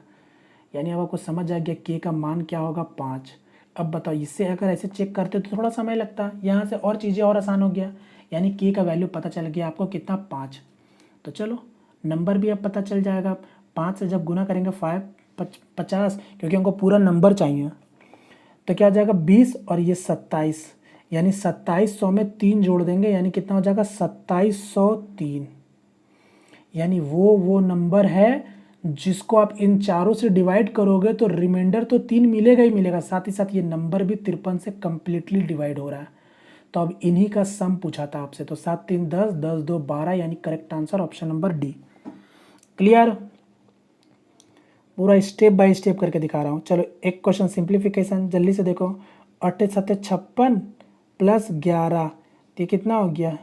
यानी अब आपको समझ आ गया के का मान क्या होगा 5। अब बताओ इससे अगर ऐसे चेक करते तो थोड़ा समय लगता, यहाँ से और चीज़ें और आसान हो गया, यानी के का वैल्यू पता चल गया आपको कितना 5। तो चलो नंबर भी अब पता चल जाएगा। 5 से जब गुना करेंगे 50, क्योंकि हमको पूरा नंबर चाहिए, तो क्या हो जाएगा 20 और ये 27, यानी 2700 में 3 जोड़ देंगे, यानी कितना हो जाएगा 2703। यानी वो नंबर है जिसको आप इन चारों से डिवाइड करोगे तो रिमाइंडर तो 3 मिलेगा ही मिलेगा, साथ ही साथ ये नंबर भी 53 से कम्प्लीटली डिवाइड हो रहा है। तो अब इन्हीं का सम पूछा था आपसे, तो 7 3 10, 10 2 12, यानी correct answer option number D. Clear? पूरा स्टेप बाय स्टेप करके दिखा रहा हूँ। चलो एक क्वेश्चन सिंप्लीफिकेशन जल्दी से देखो। 8 7 56 + 11, ये कितना हो गया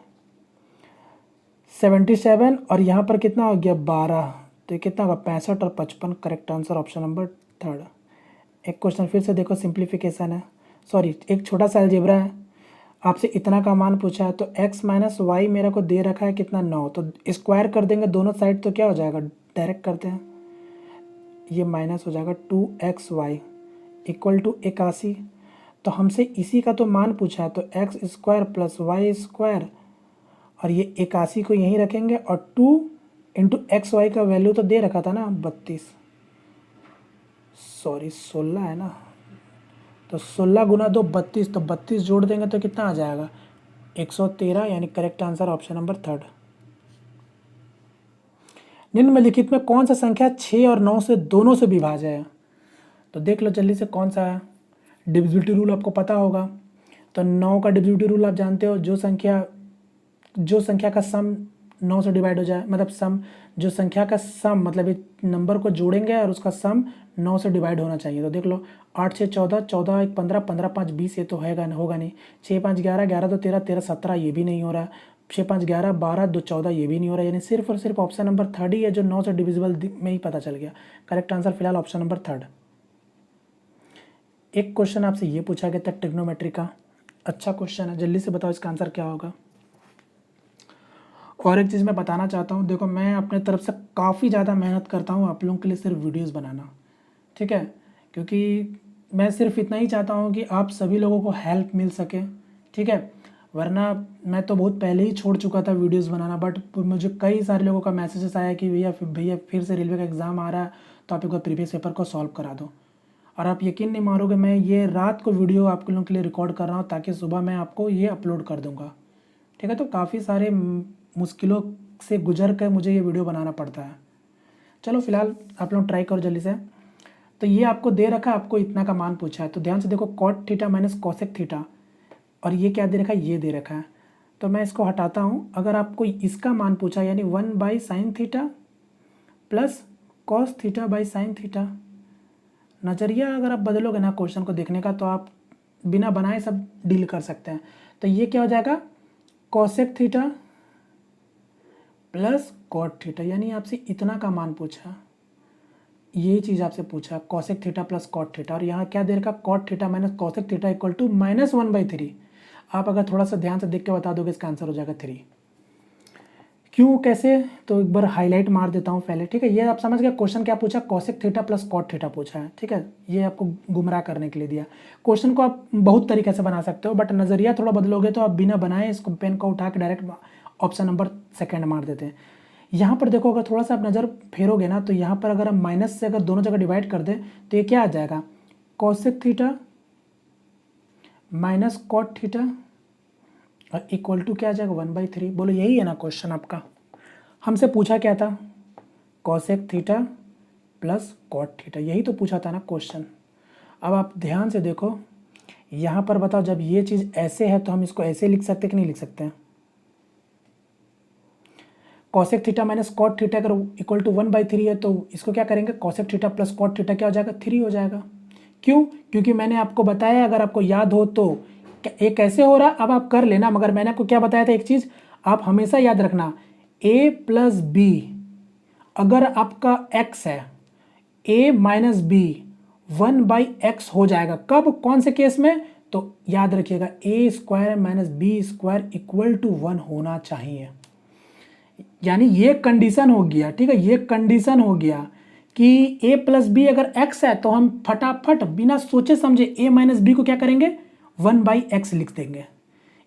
77, और यहाँ पर कितना हो गया 12, तो ये कितना होगा 65 और 55। Correct answer option number 3। एक क्वेश्चन फिर से देखो, सिंप्लीफिकेशन है, सॉरी एक छोटा सा अलजेब्रा है। आपसे इतना का मान पूछा है, तो x - y मेरे को दे रखा है कितना 9, तो स्क्वायर कर देंगे दोनों साइड तो क्या हो जाएगा, डायरेक्ट करते हैं, ये माइनस हो जाएगा 2xy = 81। तो हमसे इसी का तो मान पूछा है, तो x² + y², और ये 81 को यहीं रखेंगे, और 2 × xy का वैल्यू तो दे रखा था ना 32, सॉरी 16 है ना, तो 16 गुना 2 32, तो 32 जोड़ देंगे तो कितना आ जाएगा 113, यानी करेक्ट आंसर ऑप्शन नंबर 3। निम्नलिखित में कौन सा संख्या 6 और 9 से दोनों से विभाज्य है? तो देख लो जल्दी से कौन सा है। डिविजिबिलिटी रूल आपको पता होगा, तो 9 का डिविजिबिलिटी रूल आप जानते हो, जो संख्या का सम 9 से डिवाइड हो जाए, मतलब सम, जो संख्या का सम मतलब एक नंबर को जोड़ेंगे और उसका सम 9 से डिवाइड होना चाहिए। तो देख लो 8 6 14, 14 1 15, 15 5 20, ये तो होगा नहीं। 6 5 11, 11 2 13, 13 17, ये भी नहीं हो रहा। 6 5 11, 12 2 14, ये भी नहीं हो रहा। यानी सिर्फ और सिर्फ ऑप्शन नंबर 3 ही है जो 9 से डिविजिबल में ही पता चल गया। करेक्ट आंसर फिलहाल ऑप्शन नंबर 3। एक क्वेश्चन आपसे ये पूछा गया था ट्रिग्नोमेट्री का, अच्छा क्वेश्चन है, जल्दी से बताओ इसका आंसर क्या होगा। और एक चीज़ मैं बताना चाहता हूँ, देखो मैं अपने तरफ से काफ़ी ज़्यादा मेहनत करता हूँ आप लोगों के लिए सिर्फ वीडियोस बनाना, ठीक है, क्योंकि मैं सिर्फ इतना ही चाहता हूँ कि आप सभी लोगों को हेल्प मिल सके, ठीक है। वरना मैं तो बहुत पहले ही छोड़ चुका था वीडियोस बनाना, बट मुझे कई सारे लोगों का मैसेजेस आया कि भैया फिर से रेलवे का एग्ज़ाम आ रहा है, तो आप एक बार प्रीवियस पेपर को सॉल्व करा दो। और आप यकीन नहीं मारोगे, मैं ये रात को वीडियो आप लोगों के लिए रिकॉर्ड कर रहा हूँ ताकि सुबह मैं आपको ये अपलोड कर दूँगा, ठीक है। तो काफ़ी सारे मुश्किलों से गुजर कर मुझे ये वीडियो बनाना पड़ता है। चलो फिलहाल आप लोग ट्राई करो जल्दी से। तो ये आपको दे रखा है, आपको इतना का मान पूछा है, तो ध्यान से देखो cot theta minus cosec theta, और ये क्या दे रखा है, ये दे रखा है। तो मैं इसको हटाता हूँ। अगर आपको इसका मान पूछा यानी 1/sin theta plus cos theta by sin theta, नज़रिया अगर आप बदलोगे ना क्वेश्चन को देखने का, तो आप बिना बनाए सब डील कर सकते हैं। तो ये क्या हो जाएगा cosec theta plus cot theta, यानी आपसे इतना का मान पूछा, ये चीज़ आपसे पूछा cosec theta plus cot theta, और यहाँ क्या दे रखा cot theta minus cosec theta = -1/3। आप अगर थोड़ा सा ध्यान से देख के बता दोगे इसका आंसर हो जाएगा 3। क्यों कैसे, तो एक बार हाईलाइट मार देता हूँ पहले, ठीक है। ये आप समझ गए क्वेश्चन क्या पूछा, cosec theta plus cot theta पूछा है, ठीक है। ये आपको गुमराह करने के लिए दिया। क्वेश्चन को आप बहुत तरीके से बना सकते हो, बट नज़रिया थोड़ा बदलोगे तो आप बिना बनाए इसको पेन को उठा के डायरेक्ट ऑप्शन नंबर सेकेंड मार देते हैं। यहाँ पर देखो, अगर थोड़ा सा आप नज़र फेरोगे ना, तो यहाँ पर अगर हम माइनस से अगर दोनों जगह डिवाइड कर दें तो ये क्या आ जाएगा, cosec theta minus cot theta और इक्वल टू क्या आ जाएगा 1/3। बोलो यही है ना क्वेश्चन आपका, हमसे पूछा क्या था, cosec theta plus cot theta, यही तो पूछा था ना क्वेश्चन। अब आप ध्यान से देखो, यहाँ पर बताओ, जब ये चीज़ ऐसे है तो हम इसको ऐसे लिख सकते कि नहीं लिख सकते हैं। Cosec theta minus cot theta अगर इक्वल टू 1/3 है तो इसको क्या करेंगे, cosec theta plus cot theta क्या हो जाएगा, 3 हो जाएगा। क्यों, क्योंकि मैंने आपको बताया, अगर आपको याद हो तो ये कैसे हो रहा, अब आप कर लेना, मगर मैंने आपको क्या बताया था, एक चीज़ आप हमेशा याद रखना, a प्लस बी अगर आपका x है, a माइनस बी 1/x हो जाएगा। कब, कौन से केस में, तो याद रखिएगा a² minus b² equal to 1 होना चाहिए। यानी ये कंडीशन हो गया, ठीक है, ये कंडीशन हो गया कि a प्लस बी अगर x है तो हम फटाफट बिना सोचे समझे a माइनस बी को क्या करेंगे, 1/x लिख देंगे।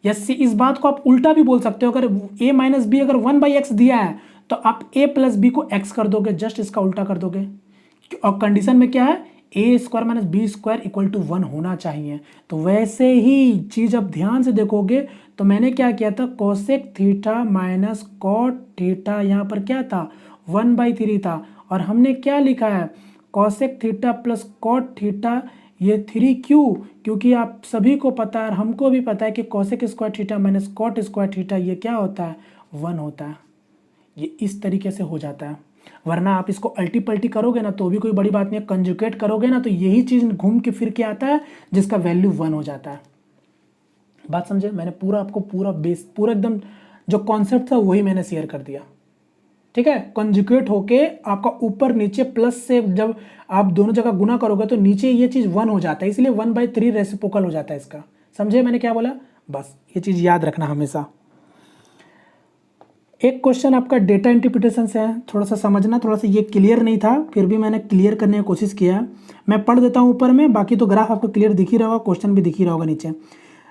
या इस बात को आप उल्टा भी बोल सकते हो, अगर a माइनस बी अगर 1/x दिया है तो आप a प्लस बी को x कर दोगे, जस्ट इसका उल्टा कर दोगे। और कंडीशन में क्या है, a² minus b² equal to 1 होना चाहिए। तो वैसे ही चीज़ अब ध्यान से देखोगे तो मैंने क्या किया था, cosec theta minus cot theta, यहाँ पर क्या था 1/3 था, और हमने क्या लिखा है, cosec theta plus cot theta, ये 3 क्यों, क्योंकि आप सभी को पता है और हमको भी पता है कि cosec square theta minus cot square theta ये क्या होता है, 1 होता है। ये इस तरीके से हो जाता है, वरना आप इसको अल्टी पल्टी करोगे ना तो भी कोई बड़ी बात नहीं है, कंजुगेट करोगे ना तो यही चीज़ घूम के फिर के आता है जिसका वैल्यू 1 हो जाता है। बात समझे, मैंने पूरा आपको पूरा बेस पूरा एकदम जो कॉन्सेप्ट था वही मैंने शेयर कर दिया, ठीक है। कंजुगेट होके आपका ऊपर नीचे प्लस से जब आप दोनों जगह गुना करोगे तो नीचे ये चीज़ 1 हो जाता है, इसलिए 1/3 रेसिप्रोकल हो जाता है इसका। समझे मैंने क्या बोला, बस ये चीज़ याद रखना हमेशा। एक क्वेश्चन आपका डेटा इंटरप्रिटेशन से है, थोड़ा सा समझना, थोड़ा सा ये क्लियर नहीं था, फिर भी मैंने क्लियर करने की कोशिश किया। मैं पढ़ देता हूँ ऊपर में, बाकी तो ग्राफ आपको क्लियर दिख ही रहा होगा, क्वेश्चन भी दिख ही रहा होगा नीचे।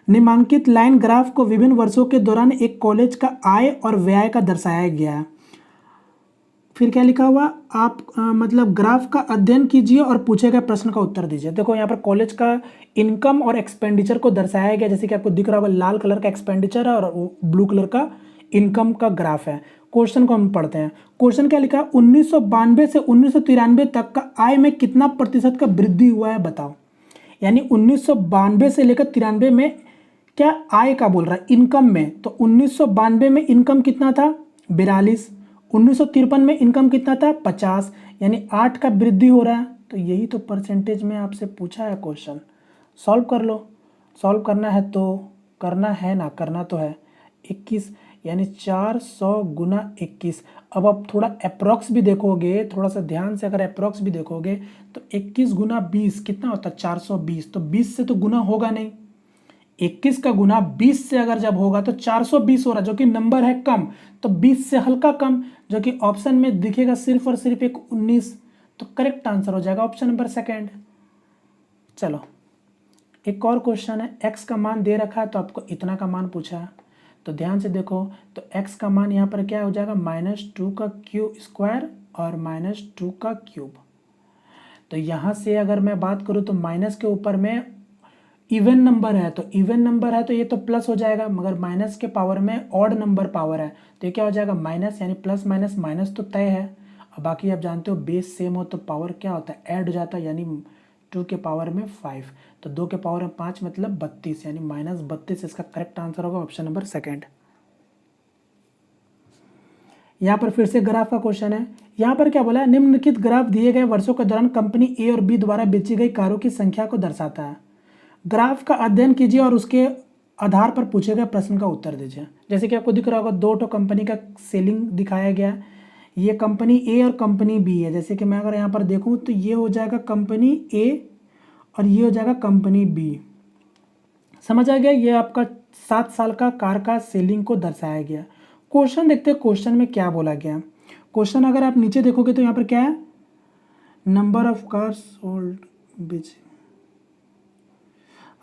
निम्नांकित लाइन ग्राफ को विभिन्न वर्षों के दौरान एक कॉलेज का आय और व्यय का दर्शाया गया है। फिर क्या लिखा हुआ, आप मतलब ग्राफ का अध्ययन कीजिए और पूछे गए प्रश्न का उत्तर दीजिए। देखो यहाँ पर कॉलेज का इनकम और एक्सपेंडिचर को दर्शाया गया, जैसे कि आपको दिख रहा होगा, लाल कलर का एक्सपेंडिचर है और ब्लू कलर का इनकम का ग्राफ है। क्वेश्चन को हम पढ़ते हैं। क्वेश्चन क्या लिखा है, 1992 से 1993 तक का आय में कितना प्रतिशत का वृद्धि हुआ है बताओ। यानी 1992 से लेकर 93 में क्या आय का बोल रहा है, इनकम में। तो 1992 में इनकम कितना था, 42। 1953 में इनकम कितना था, 50। यानी 8 का वृद्धि हो रहा है। तो यही तो परसेंटेज में आपसे पूछा है क्वेश्चन। सॉल्व कर लो, सॉल्व करना है तो करना है ना, करना तो है। 21 यानी 400 गुना 21। अब आप थोड़ा अप्रॉक्स भी देखोगे, थोड़ा सा ध्यान से अगर अप्रॉक्स भी देखोगे तो 21 गुना 20 कितना होता है, 420। तो 20 से तो गुना होगा नहीं, 21 का गुना 20 से अगर जब होगा तो 420 हो रहा है, जो कि नंबर है कम, तो 20 से हल्का कम, जो कि ऑप्शन में दिखेगा सिर्फ और सिर्फ एक 19। तो करेक्ट आंसर हो जाएगा ऑप्शन नंबर सेकेंड। चलो एक और क्वेश्चन है, x का मान दे रखा है तो आपको इतना का मान पूछा है। तो ध्यान से देखो, तो x का मान यहाँ पर क्या हो जाएगा, -2 का क्यूब स्क्वायर और -2 का क्यूब। तो यहाँ से अगर मैं बात करूँ तो माइनस के ऊपर में इवन नंबर है, तो इवन नंबर है तो ये तो प्लस हो जाएगा, मगर माइनस के पावर में ऑड नंबर पावर है तो ये क्या हो जाएगा माइनस, यानी प्लस माइनस माइनस तो तय है। और बाकी आप जानते हो बेस सेम हो तो पावर क्या होता है, ऐड हो जाता है, यानी 2 के पावर में 5, तो 2 के पावर में 5 मतलब 32, यानी -32 इसका करेक्ट आंसर होगा ऑप्शन नंबर सेकेंड। यहाँ पर फिर से ग्राफ का क्वेश्चन है। यहाँ पर क्या बोला है, निम्नलिखित ग्राफ दिए गए वर्षों के दौरान कंपनी ए और बी द्वारा बेची गई कारों की संख्या को दर्शाता है। ग्राफ का अध्ययन कीजिए और उसके आधार पर पूछे गए प्रश्न का उत्तर दीजिए। जैसे कि आपको दिख रहा होगा, 2 कंपनी का सेलिंग दिखाया गया है। ये कंपनी ए और कंपनी बी है। जैसे कि मैं अगर यहाँ पर देखूँ तो ये हो जाएगा कंपनी ए और ये हो जाएगा कंपनी बी। समझ आ गया, ये आपका 7 साल का कार का सेलिंग को दर्शाया गया। क्वेश्चन देखते हैं, क्वेश्चन में क्या बोला गया। क्वेश्चन अगर आप नीचे देखोगे तो यहाँ पर क्या है, नंबर ऑफ कार्स सोल्ड बीच।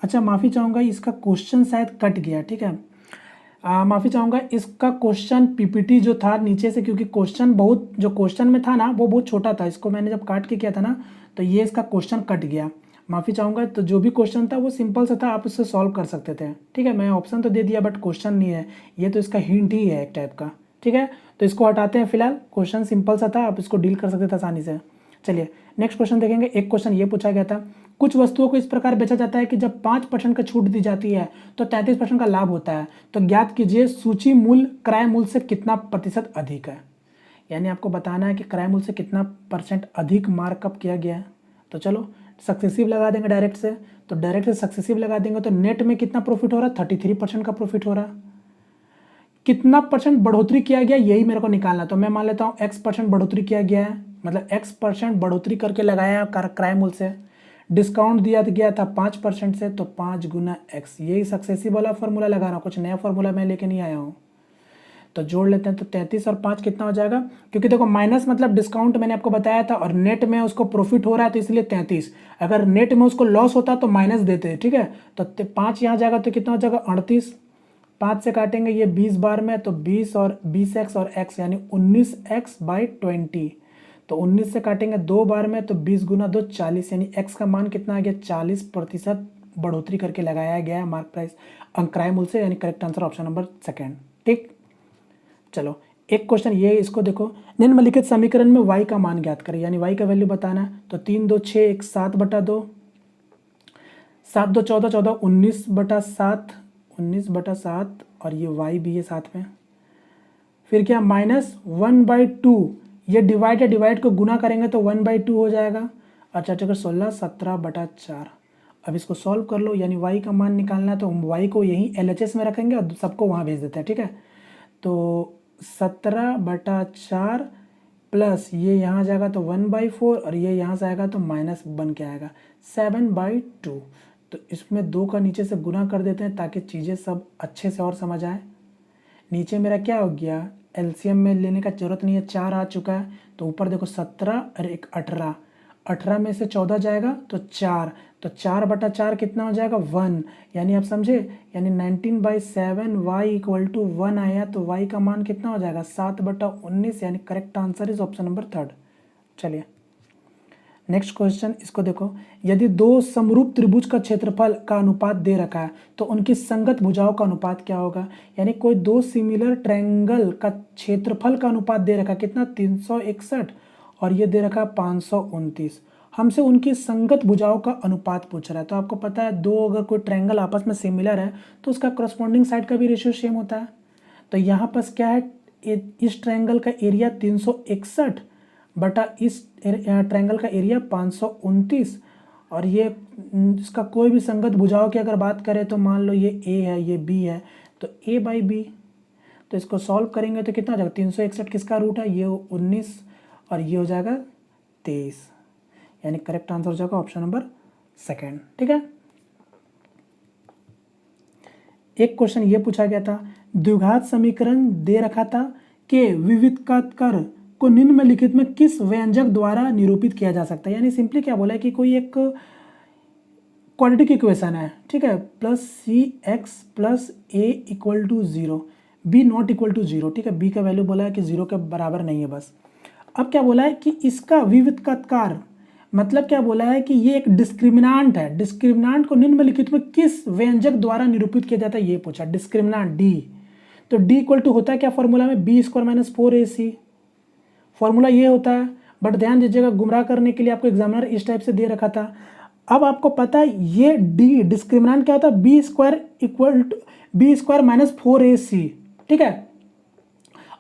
अच्छा माफ़ी चाहूँगा, इसका क्वेश्चन शायद कट गया, ठीक है। माफ़ी चाहूँगा, इसका क्वेश्चन पीपीटी जो था नीचे से, क्योंकि क्वेश्चन बहुत, जो क्वेश्चन में था ना वो बहुत छोटा था, इसको मैंने जब काट के किया था ना तो ये इसका क्वेश्चन कट गया, माफ़ी चाहूँगा। तो जो भी क्वेश्चन था वो सिंपल सा था, आप उससे सॉल्व कर सकते थे, ठीक है। मैं ऑप्शन तो दे दिया बट क्वेश्चन नहीं है ये, तो इसका हिंट ही है एक टाइप का, ठीक है। तो इसको हटाते हैं फिलहाल, क्वेश्चन सिंपल सा था, आप इसको डील कर सकते थे आसानी से। चलिए नेक्स्ट क्वेश्चन देखेंगे। एक क्वेश्चन ये पूछा गया था, कुछ वस्तुओं को इस प्रकार बेचा जाता है कि जब 5% का छूट दी जाती है तो 33% का लाभ होता है, तो ज्ञात कीजिए सूची मूल्य क्रय मूल्य से कितना प्रतिशत अधिक है। यानी आपको बताना है कि क्रय मूल्य से कितना % अधिक मार्कअप किया गया है। तो चलो सक्सेसिव लगा देंगे डायरेक्ट से, तो डायरेक्ट से सक्सेसिव लगा देंगे तो नेट में कितना प्रॉफिट हो रहा है, 33% का प्रॉफिट हो रहा है। कितना % बढ़ोतरी किया गया यही मेरे को निकालना, तो मैं मान लेता हूँ x% बढ़ोतरी किया गया है, मतलब x% बढ़ोतरी करके लगाया क्रय मूल्य से। डिस्काउंट दिया गया था 5% से, तो 5 गुना x, यही सक्सेसिव वाला फॉर्मूला लगा रहा हूँ, कुछ नया फॉर्मूला मैं लेके नहीं आया हूँ। तो जोड़ लेते हैं, तो 33 और 5 कितना हो जाएगा, क्योंकि देखो माइनस मतलब डिस्काउंट मैंने आपको बताया था, और नेट में उसको प्रॉफिट हो रहा है तो इसलिए 33, अगर नेट में उसको लॉस होता तो माइनस देते हैं, ठीक है। तो 5 यहाँ जाएगा तो कितना हो जाएगा 38, 5 से काटेंगे ये 20 बार में, तो 20 और 20x और x यानी 19x/20, तो 19 से काटेंगे 2 बार में, तो 20 गुना 2 40, यानी x का मान कितना आ गया 40% बढ़ोतरी करके लगाया गया है मार्क प्राइस क्रय मूल्य से, यानी correct answer option number second, ठीक। चलो एक क्वेश्चन ये, इसको देखो, निम्नलिखित समीकरण में y का मान ज्ञात करें, यानी y का वैल्यू बताना है। तो 3 2 6 1 7/2, 7 2 14 14 19/7, 19/7, और ये y भी है साथ में। फिर क्या -1/2, ये डिवाइड है, डिवाइड को गुना करेंगे तो 1/2 हो जाएगा। अच्छा चलो 16 17/4। अब इसको सॉल्व कर लो, यानी y का मान निकालना है, तो हम y को यहीं LHS में रखेंगे और सबको वहाँ भेज देते हैं, ठीक है। तो 17/4 प्लस ये यहाँ जाएगा तो 1/4, और ये यहाँ से आएगा तो माइनस बन के आएगा 7/2। तो इसमें 2 का नीचे से गुना कर देते हैं ताकि चीज़ें सब अच्छे से और समझ आए। नीचे मेरा क्या हो गया, एलसीएम में लेने का जरूरत नहीं है, 4 आ चुका है, तो ऊपर देखो 17 और एक 18, 18 में से 14 जाएगा तो 4, तो 4/4 कितना हो जाएगा 1, यानी आप समझे, यानी 19/7 y = 1 आया, तो y का मान कितना हो जाएगा 7/19, यानी correct answer is option number 3। चलिए नेक्स्ट क्वेश्चन, इसको देखो, यदि 2 समरूप त्रिभुज का क्षेत्रफल का अनुपात दे रखा है तो उनकी संगत भुजाओं का अनुपात क्या होगा। यानी कोई 2 सिमिलर ट्रायंगल का क्षेत्रफल का अनुपात दे रखा है कितना 361, और ये दे रखा है 529, हमसे उनकी संगत भुजाओं का अनुपात पूछ रहा है। तो आपको पता है अगर कोई ट्रायंगल आपस में सिमिलर है तो उसका करस्पॉन्डिंग साइड का भी रेशियो सेम होता है। तो यहाँ पर क्या है, इस ट्रायंगल का एरिया 361 बटा इस ट्रायंगल का एरिया 529, और ये इसका कोई भी संगत भुजाओं की अगर बात करें तो मान लो ये A है ये B है, तो A/B। तो इसको सॉल्व करेंगे तो कितना हो जाएगा, 361 किसका रूट है, ये 19, और ये हो जाएगा 23, यानी करेक्ट आंसर हो जाएगा ऑप्शन नंबर सेकेंड, ठीक है। एक क्वेश्चन ये पूछा गया था, द्विघात समीकरण दे रखा था कि विविधताकर को निम्नलिखित में किस व्यंजक द्वारा निरूपित किया जा सकता है। यानी सिंपली क्या बोला है कि कोई एक क्वाड्रेटिक इक्वेशन है, ठीक है, +cx + a = 0, b ≠ 0, ठीक है, b का वैल्यू बोला है कि 0 के बराबर नहीं है बस। अब क्या बोला है कि इसका विविधताकार मतलब क्या बोला है कि ये एक डिस्क्रिमिनांट है, डिस्क्रिमिनांट को निम्नलिखित में किस व्यंजक द्वारा निरूपित किया जाता है ये पूछा, डिस्क्रिमिनांट D। तो D = होता है क्या फॉर्मूला में, b² - 4ac, फॉर्मूला ये होता है। बट ध्यान दीजिएगा, गुमराह करने के लिए आपको एग्जामिनर इस टाइप से दे रखा था। अब आपको पता है ये D डिस्क्रिमिनांट क्या होता है, b² = b² - 4ac, ठीक है।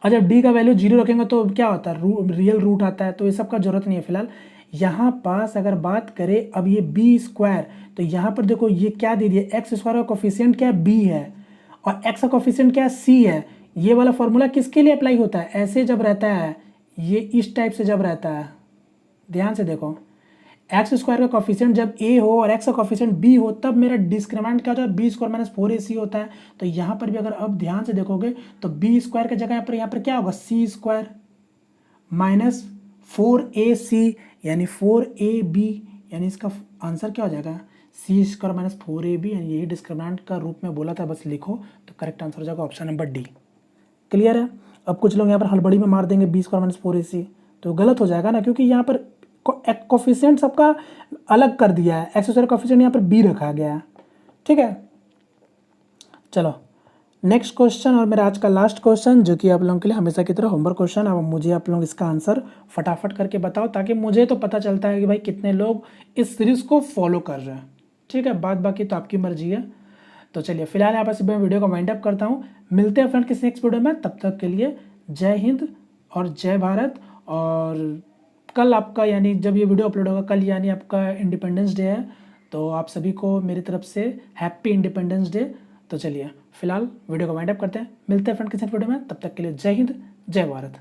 और जब D का वैल्यू 0 रखेंगे तो क्या होता है, रियल रूट आता है, तो ये सब का जरूरत नहीं है फिलहाल। यहाँ पास अगर बात करें, अब ये b², तो यहाँ पर देखो ये क्या दे दिया, x² का कोफिशिएंट क्या है, b है, और x का कोफिशिएंट क्या है, c है। ये वाला फॉर्मूला किसके लिए अप्लाई होता है, ऐसे जब रहता है, ये इस टाइप से जब रहता है, ध्यान से देखो, एक्स स्क्वायर का कॉफिशिएंट जब ए हो और एक्स का कॉफिशिएंट बी हो तब मेरा डिस्क्रिमिनेंट क्या होता है, बी स्क्वायर माइनस 4ac होता है। तो यहाँ पर भी अगर अब ध्यान से देखोगे तो बी स्क्वायर की जगह यहाँ पर क्या होगा, सी स्क्वायर माइनस 4ac यानी 4ab, यानी इसका आंसर क्या हो जाएगा, सी स्क्वायर माइनस 4ab, यानी यही डिस्क्रिमिनेंट का रूप में बोला था, बस लिखो तो करेक्ट आंसर हो जाएगा ऑप्शन नंबर डी। क्लियर है। अब कुछ लोग यहाँ पर हड़बड़ी में मार देंगे बी स्क्वायर माइनस 4ac, तो गलत हो जाएगा ना, क्योंकि यहाँ पर कोफिशिएंट सबका अलग कर दिया है, एक्स स्क्वायर कोफिशिएंट यहाँ पर बी रखा गया है। ठीक है, चलो नेक्स्ट क्वेश्चन और मेरा आज का लास्ट क्वेश्चन, जो कि आप लोगों के लिए हमेशा की तरह होमवर्क क्वेश्चन। अब मुझे आप लोग इसका आंसर फटाफट करके बताओ, ताकि मुझे तो पता चलता है कि भाई कितने लोग इस सीरीज़ को फॉलो कर रहे हैं। ठीक है, बात बाकी तो आपकी मर्जी है। तो चलिए फिलहाल यहाँ पर मैं वीडियो को वाइंड अप करता हूँ। मिलते हैं फ्रेंड किसी नेक्स्ट वीडियो में, तब तक के लिए जय हिंद और जय भारत। और कल आपका, यानी जब ये वीडियो अपलोड होगा कल, यानी आपका इंडिपेंडेंस डे है, तो आप सभी को मेरी तरफ से हैप्पी इंडिपेंडेंस डे। तो चलिए फिलहाल वीडियो को वाइंड अप करते हैं, मिलते हैं फ्रेंड किसी वीडियो में, तब तक के लिए जय हिंद जय भारत।